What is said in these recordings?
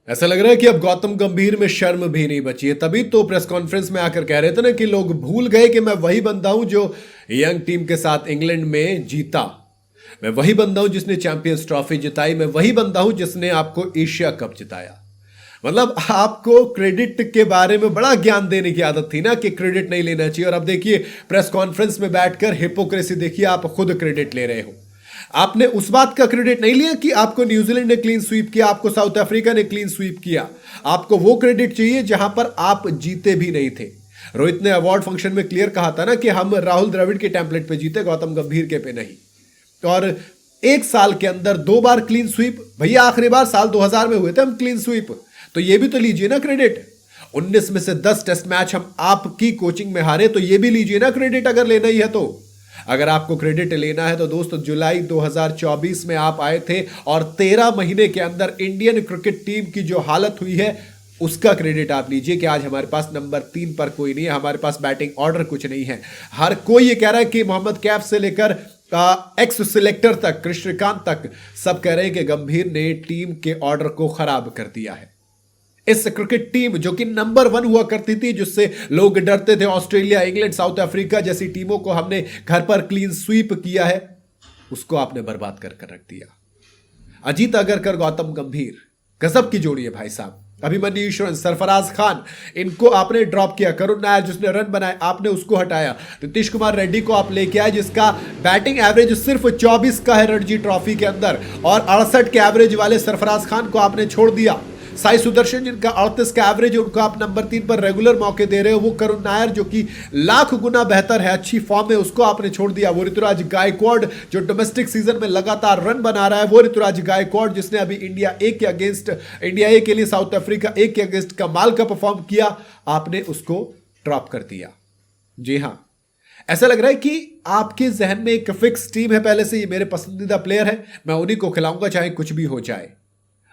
ऐसा लग रहा है कि अब गौतम गंभीर में शर्म भी नहीं बची है। तभी तो प्रेस कॉन्फ्रेंस में आकर कह रहे थे ना कि लोग भूल गए कि मैं वही बंदा हूं जो यंग टीम के साथ इंग्लैंड में जीता, मैं वही बंदा हूं जिसने चैंपियंस ट्रॉफी जिताई, मैं वही बंदा हूं जिसने आपको एशिया कप जिताया। मतलब आपको क्रेडिट के बारे में बड़ा ज्ञान देने की आदत थी ना कि क्रेडिट नहीं लेना चाहिए, और अब देखिए प्रेस कॉन्फ्रेंस में बैठकर हिपोक्रेसी देखिए, आप खुद क्रेडिट ले रहे हो। आपने उस बात का क्रेडिट नहीं लिया कि आपको न्यूजीलैंड ने क्लीन स्वीप किया, आपको साउथ अफ्रीका ने क्लीन स्वीप किया। आपको वो क्रेडिट चाहिए जहां पर आप जीते भी नहीं थे। रोहित ने अवार्ड फंक्शन में क्लियर कहा था ना कि हम राहुल द्रविड़ के टेम्पलेट पे जीते, गौतम गंभीर के पे नहीं। और एक साल के अंदर 2 बार क्लीन स्वीप, भैया आखिरी बार साल 2000 में हुए थे हम क्लीन स्वीप, तो ये भी तो लीजिए ना क्रेडिट। 19 में से 10 टेस्ट मैच हम आपकी कोचिंग में हारे, तो ये भी लीजिए ना क्रेडिट अगर लेना ही है तो। अगर आपको क्रेडिट लेना है तो दोस्तों, जुलाई 2024 में आप आए थे और 13 महीने के अंदर इंडियन क्रिकेट टीम की जो हालत हुई है उसका क्रेडिट आप लीजिए कि आज हमारे पास नंबर 3 पर कोई नहीं है, हमारे पास बैटिंग ऑर्डर कुछ नहीं है। हर कोई ये कह रहा है कि मोहम्मद कैफ से लेकर एक्स सिलेक्टर तक, कृष्णकांत तक, सब कह रहे हैं कि गंभीर ने टीम के ऑर्डर को खराब कर दिया है। इस क्रिकेट टीम जो कि नंबर 1 हुआ करती थी, जिससे लोग डरते थे, ऑस्ट्रेलिया, इंग्लैंड, साउथ अफ्रीका जैसी टीमों को हमने घर पर क्लीन स्वीप किया है, उसको आपने बर्बाद कर कर रख दिया। अजीत अगरकर, गौतम गंभीर, गजब की जोड़ी है भाई साहब। अभिमन्यु ईश्वरन, सरफराज खान, इनको आपने ड्रॉप किया। करुण नायर जिसने रन बनाए, आपने उसको हटाया। नीतीश कुमार रेड्डी को आप लेके आए जिसका बैटिंग एवरेज सिर्फ 24 का है रणजी ट्रॉफी के अंदर, और 68 के एवरेज वाले सरफराज खान को आपने छोड़ दिया। साई सुदर्शन जिनका 38 का एवरेज, उनको आप नंबर 3 पर रेगुलर मौके दे रहे हो। वो करुण नायर जो कि लाख गुना बेहतर है, अच्छी फॉर्म में, उसको आपने छोड़ दिया। वो ऋतुराज गायकवाड़ जो डोमेस्टिक सीजन में लगातार रन बना रहा है, वो ऋतुराज गायकवाड़ जिसने अभी इंडिया ए के लिए साउथ अफ्रीका ए के अगेंस्ट कमाल का परफॉर्म किया, आपने उसको ड्रॉप कर दिया। जी हां, ऐसा लग रहा है कि आपके जहन में एक फिक्स टीम है पहले से, ये मेरे पसंदीदा प्लेयर है, मैं उन्हीं को खिलाऊंगा चाहे कुछ भी हो जाए।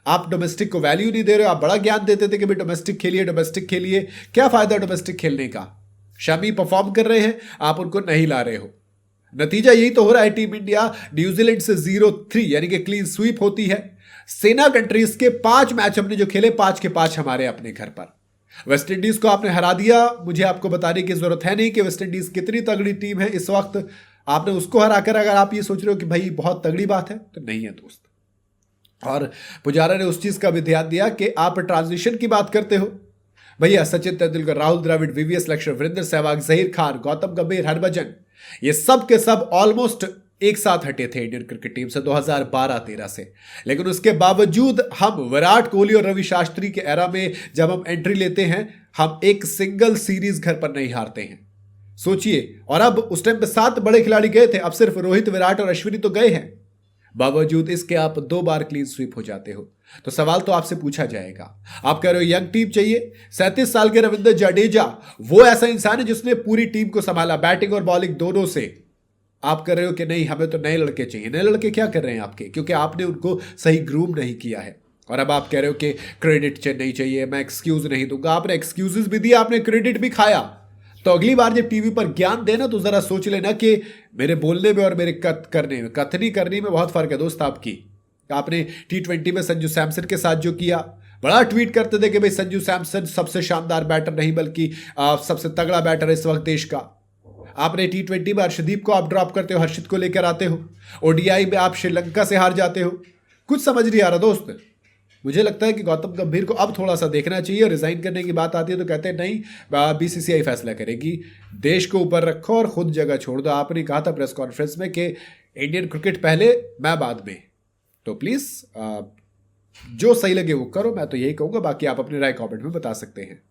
आप डोमेस्टिक को वैल्यू नहीं दे रहे हो। आप बड़ा ज्ञान देते थे कि भाई डोमेस्टिक खेलिए, डोमेस्टिक खेलिए। क्या फायदा डोमेस्टिक खेलने का? शमी परफॉर्म कर रहे हैं, आप उनको नहीं ला रहे हो। नतीजा यही तो हो रहा है। टीम इंडिया न्यूजीलैंड से 0-3 यानी कि क्लीन स्वीप होती है। सेना कंट्रीज के 5 मैच हमने जो खेले, 5 के 5 हमारे अपने घर पर। वेस्ट इंडीज को आपने हरा दिया। मुझे आपको बताने की जरूरत है नहीं कि वेस्ट इंडीज कितनी तगड़ी टीम है इस वक्त। आपने उसको हराकर अगर आप ये सोच रहे हो कि भाई बहुत तगड़ी बात है, तो नहीं है दोस्त। और पुजारा ने उस चीज का भी ध्यान दिया कि आप ट्रांजिशन की बात करते हो। भैया सचिन तेंदुलकर, राहुल द्रविड़, वीवीएस लक्ष्मण, वीरेंद्र सहवाग, जहीर खान, गौतम गंभीर, हरभजन, ये सब के सब ऑलमोस्ट एक साथ हटे थे इंडियन क्रिकेट टीम से 2012-13 से। लेकिन उसके बावजूद हम विराट कोहली और रवि शास्त्री के एरा में जब हम एंट्री लेते हैं, हम एक सिंगल सीरीज घर पर नहीं हारते हैं। सोचिए, और अब उस टाइम पे 7 बड़े खिलाड़ी गए थे, अब सिर्फ रोहित, विराट और अश्विनी तो गए हैं। बावजूद इसके आप 2 बार क्लीन स्वीप हो जाते हो। तो सवाल तो आपसे पूछा जाएगा, आप कह रहे हो यंग टीम चाहिए। 37 साल के रविंद्र जडेजा वो ऐसा इंसान है जिसने पूरी टीम को संभाला, बैटिंग और बॉलिंग दोनों से। आप कह रहे हो कि नहीं, हमें तो नए लड़के चाहिए। नए लड़के क्या कर रहे हैं आपके? क्योंकि आपने उनको सही ग्रूम नहीं किया है। और अब आप कह रहे हो कि क्रेडिट नहीं चाहिए, मैं एक्सक्यूज नहीं दूंगा। आपने एक्सक्यूजेस भी दिए, आपने क्रेडिट भी खाया। तो अगली बार जब टीवी पर ज्ञान देना तो जरा सोच लेना कि मेरे बोलने में और मेरे कथनी करने में बहुत फर्क है दोस्त। आपने T20 में संजू सैमसन के साथ जो किया, बड़ा ट्वीट करते थे कि भाई संजू सैमसन सबसे शानदार बैटर नहीं बल्कि सबसे तगड़ा बैटर है इस वक्त देश का। आपने T20 में हर्षदीप को आप ड्रॉप करते हो, हर्षित को लेकर आते हो। ओडीआई में आप श्रीलंका से हार जाते हो। कुछ समझ नहीं आ रहा दोस्त। मुझे लगता है कि गौतम गंभीर को अब थोड़ा सा देखना चाहिए। रिजाइन करने की बात आती है तो कहते हैं नहीं, बीसीसीआई फैसला करेगी। देश को ऊपर रखो और खुद जगह छोड़ दो। आपने कहा था प्रेस कॉन्फ्रेंस में कि इंडियन क्रिकेट पहले, मैं बाद में। तो प्लीज जो सही लगे वो करो, मैं तो यही कहूंगा। बाकी आप अपनी राय कमेंट में बता सकते हैं।